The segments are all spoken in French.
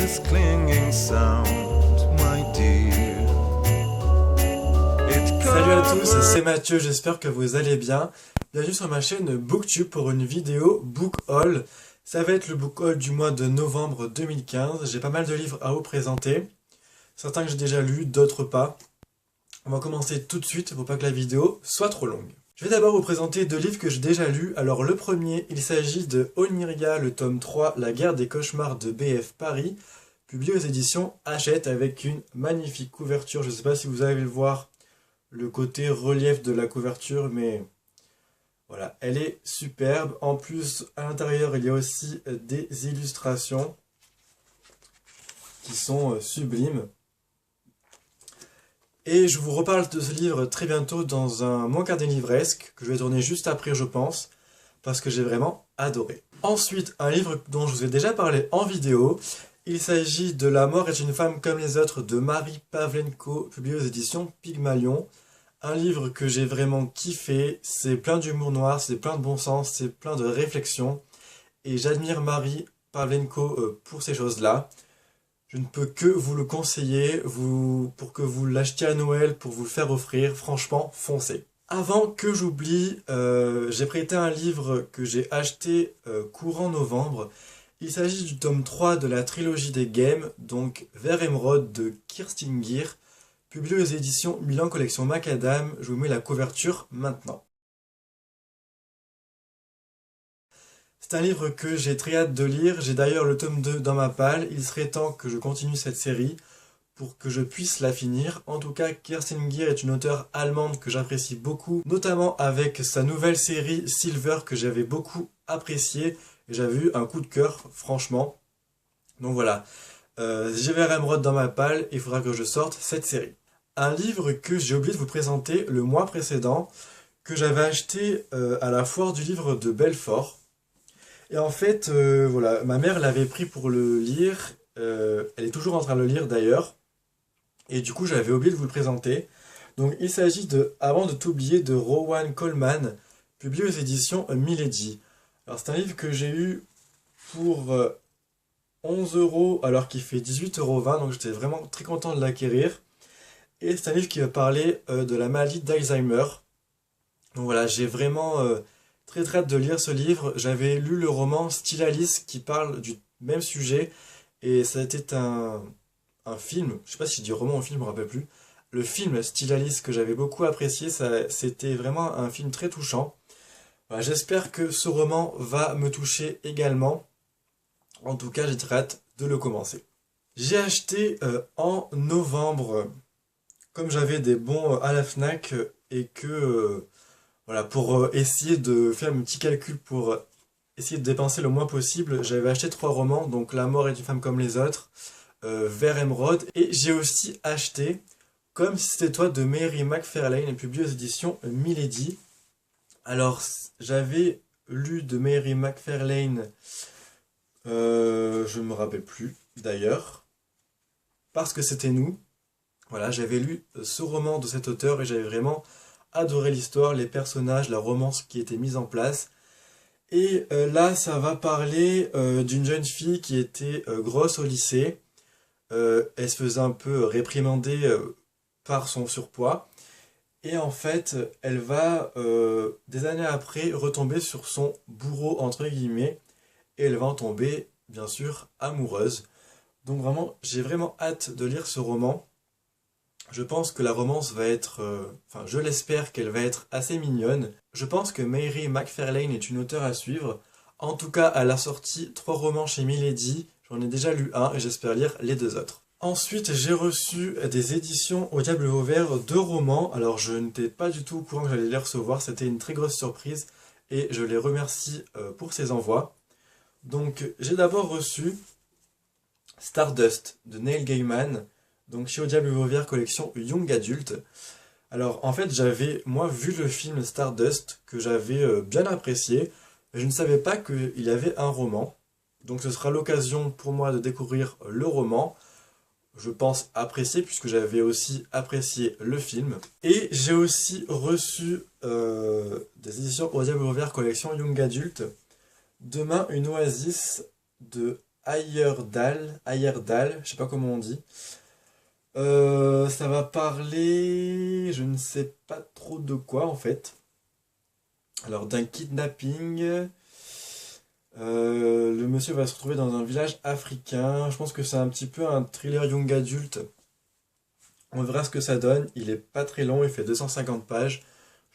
this clinging sound, my dear. Salut à tous, c'est Mathieu, j'espère que vous allez bien. Bienvenue sur ma chaîne Booktube pour une vidéo Book Haul. Ça va être le Book Haul du mois de novembre 2015. J'ai pas mal de livres à vous présenter. Certains que j'ai déjà lus, d'autres pas. On va commencer tout de suite pour pas que la vidéo soit trop longue. Je vais d'abord vous présenter deux livres que j'ai déjà lus. Alors le premier, il s'agit de Oniria, le tome 3, La guerre des cauchemars de BF Paris, publié aux éditions Hachette avec une magnifique couverture. Je ne sais pas si vous allez le voir, le côté relief de la couverture, mais voilà, elle est superbe. En plus, à l'intérieur, il y a aussi des illustrations qui sont sublimes. Et je vous reparle de ce livre très bientôt dans un Mon Carnet Livresque, que je vais tourner juste après, je pense, parce que j'ai vraiment adoré. Ensuite, un livre dont je vous ai déjà parlé en vidéo. Il s'agit de La mort est une femme comme les autres de Marie Pavlenko, publié aux éditions Pygmalion. Un livre que j'ai vraiment kiffé, c'est plein d'humour noir, c'est plein de bon sens, c'est plein de réflexion. Et j'admire Marie Pavlenko pour ces choses-là. Je ne peux que vous le conseiller pour que vous l'achetiez à Noël, pour vous le faire offrir. Franchement, foncez. Avant que j'oublie, j'ai prêté un livre que j'ai acheté courant novembre. Il s'agit du tome 3 de la trilogie des Games, donc Vert Émeraude de Kirstin Gier, publié aux éditions Milan Collection Macadam. Je vous mets la couverture maintenant. C'est un livre que j'ai très hâte de lire, j'ai d'ailleurs le tome 2 dans ma palle, il serait temps que je continue cette série pour que je puisse la finir. En tout cas, Kirstin Gier est une auteure allemande que j'apprécie beaucoup, notamment avec sa nouvelle série Silver que j'avais beaucoup appréciée, et j'avais eu un coup de cœur, franchement. Donc voilà, j'ai Vert Émeraude dans ma palle, et il faudra que je sorte cette série. Un livre que j'ai oublié de vous présenter le mois précédent, que j'avais acheté à la foire du livre de Belfort. Et en fait, voilà, ma mère l'avait pris pour le lire, elle est toujours en train de le lire d'ailleurs, et du coup j'avais oublié de vous le présenter. Donc il s'agit de Avant de t'oublier de Rowan Coleman, publié aux éditions Milady. Alors c'est un livre que j'ai eu pour 11 € alors qu'il fait 18,20 €, donc j'étais vraiment très content de l'acquérir. Et c'est un livre qui va parler de la maladie d'Alzheimer. Donc voilà, j'ai vraiment très hâte de lire ce livre. J'avais lu le roman Still Alice qui parle du même sujet. Et ça a été un film, je sais pas si je dis roman ou film, je me rappelle plus. Le film Still Alice que j'avais beaucoup apprécié, c'était vraiment un film très touchant. Voilà, j'espère que ce roman va me toucher également. En tout cas, j'ai très hâte de le commencer. J'ai acheté en novembre, comme j'avais des bons à la Fnac et que... voilà, pour essayer de faire un petit calcul pour essayer de dépenser le moins possible, j'avais acheté 3 romans, donc La mort est une femme comme les autres, Vert Émeraude, et j'ai aussi acheté Comme si c'était toi de Mary McFarlane, publié aux éditions Milady. Alors, j'avais lu de Mary McFarlane, je ne me rappelle plus d'ailleurs, parce que c'était nous. Voilà, j'avais lu ce roman de cet auteur et j'avais vraiment adoré l'histoire, les personnages, la romance qui était mise en place. Et là, ça va parler d'une jeune fille qui était grosse au lycée. Elle se faisait un peu réprimander par son surpoids. Et en fait, elle va, des années après, retomber sur son bourreau, entre guillemets. Et elle va en tomber, bien sûr, amoureuse. Donc vraiment, j'ai vraiment hâte de lire ce roman. Je pense que la romance va être, enfin je l'espère qu'elle va être assez mignonne. Je pense que Mary McFarlane est une auteure à suivre. En tout cas, elle a sorti 3 romans chez Milady. J'en ai déjà lu un et j'espère lire les 2 autres. Ensuite, j'ai reçu des éditions Au Diable Vauvert 2 romans. Alors je n'étais pas du tout au courant que j'allais les recevoir. C'était une très grosse surprise et je les remercie pour ces envois. Donc j'ai d'abord reçu Stardust de Neil Gaiman. Donc chez Au Diable Vauvert, collection Young Adult. Alors en fait j'avais moi vu le film Stardust que j'avais bien apprécié. Mais je ne savais pas qu'il y avait un roman. Donc ce sera l'occasion pour moi de découvrir le roman. Je pense apprécier puisque j'avais aussi apprécié le film. Et j'ai aussi reçu des éditions Au Diable Vauvert, collection Young Adult. Demain une oasis de Heyerdahl, je sais pas comment on dit. Ça va parler, je ne sais pas trop de quoi en fait. Alors d'un kidnapping, le monsieur va se retrouver dans un village africain. Je pense que c'est un petit peu un thriller young adulte. On verra ce que ça donne. Il est pas très long, il fait 250 pages.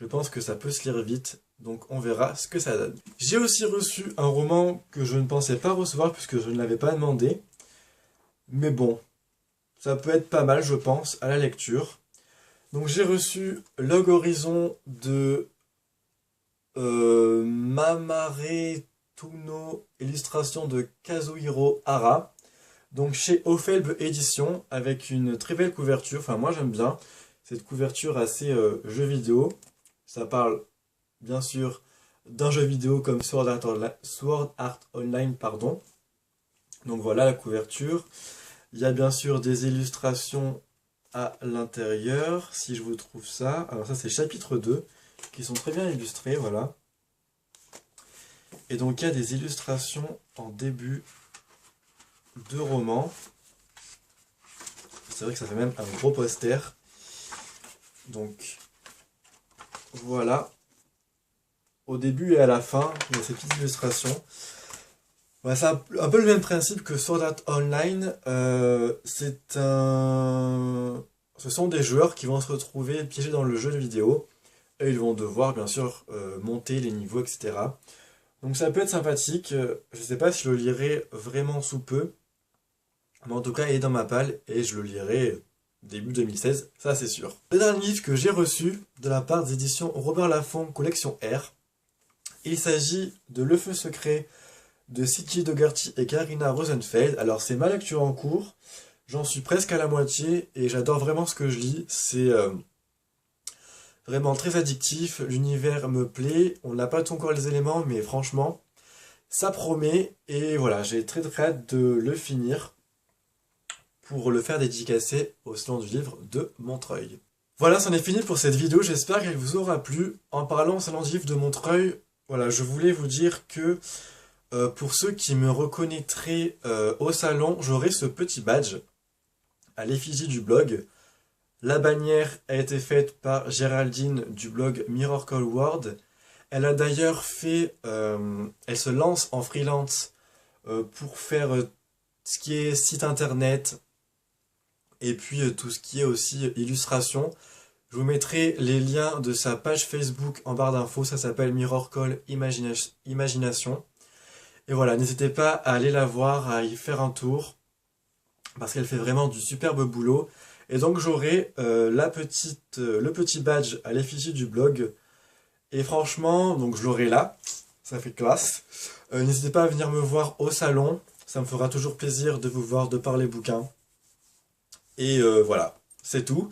Je pense que ça peut se lire vite, donc on verra ce que ça donne. J'ai aussi reçu un roman que je ne pensais pas recevoir puisque je ne l'avais pas demandé. Mais bon, ça peut être pas mal, je pense, à la lecture. Donc j'ai reçu Log Horizon de Mamare Tuno, illustration de Kazuhiro Hara. Donc chez Ophelb Édition, avec une très belle couverture. Enfin, moi j'aime bien cette couverture assez jeu vidéo. Ça parle bien sûr d'un jeu vidéo comme Sword Art Online, pardon. Donc voilà la couverture. Il y a bien sûr des illustrations à l'intérieur, si je vous trouve ça. Alors ça c'est chapitre 2, qui sont très bien illustrés, voilà. Et donc il y a des illustrations en début de roman. C'est vrai que ça fait même un gros poster. Donc voilà. Au début et à la fin, il y a ces petites illustrations. Ouais, c'est un peu le même principe que Sword Art Online. Ce sont des joueurs qui vont se retrouver piégés dans le jeu vidéo. Et ils vont devoir bien sûr monter les niveaux, etc. Donc ça peut être sympathique. Je ne sais pas si je le lirai vraiment sous peu. Mais en tout cas, il est dans ma palle et je le lirai début 2016, ça c'est sûr. Le dernier livre que j'ai reçu de la part des éditions Robert Laffont Collection R. Il s'agit de Le Feu Secret de Siki Dougherty et Karina Rosenfeld. Alors c'est ma lecture en cours. J'en suis presque à la moitié et j'adore vraiment ce que je lis. C'est vraiment très addictif. L'univers me plaît. On n'a pas tout encore les éléments, mais franchement, ça promet. Et voilà, j'ai très très hâte de le finir pour le faire dédicacer au Salon du Livre de Montreuil. Voilà, c'en est fini pour cette vidéo. J'espère qu'elle vous aura plu. En parlant au Salon du Livre de Montreuil, voilà, je voulais vous dire que pour ceux qui me reconnaîtraient au salon, j'aurai ce petit badge à l'effigie du blog. La bannière a été faite par Géraldine du blog Miracle World. Elle a d'ailleurs fait... elle se lance en freelance pour faire ce qui est site internet et puis tout ce qui est aussi illustration. Je vous mettrai les liens de sa page Facebook en barre d'infos. Ça s'appelle Miracle Imagination. Et voilà, n'hésitez pas à aller la voir, à y faire un tour, parce qu'elle fait vraiment du superbe boulot. Et donc j'aurai le petit badge à l'effigie du blog. Et franchement, donc je l'aurai là, ça fait classe. N'hésitez pas à venir me voir au salon, ça me fera toujours plaisir de vous voir, de parler bouquins. Et voilà, c'est tout.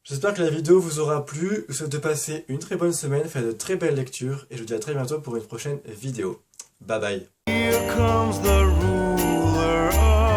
J'espère que la vidéo vous aura plu. Je vous souhaite de passer une très bonne semaine, faire de très belles lectures. Et je vous dis à très bientôt pour une prochaine vidéo. Bye bye. Here comes the ruler of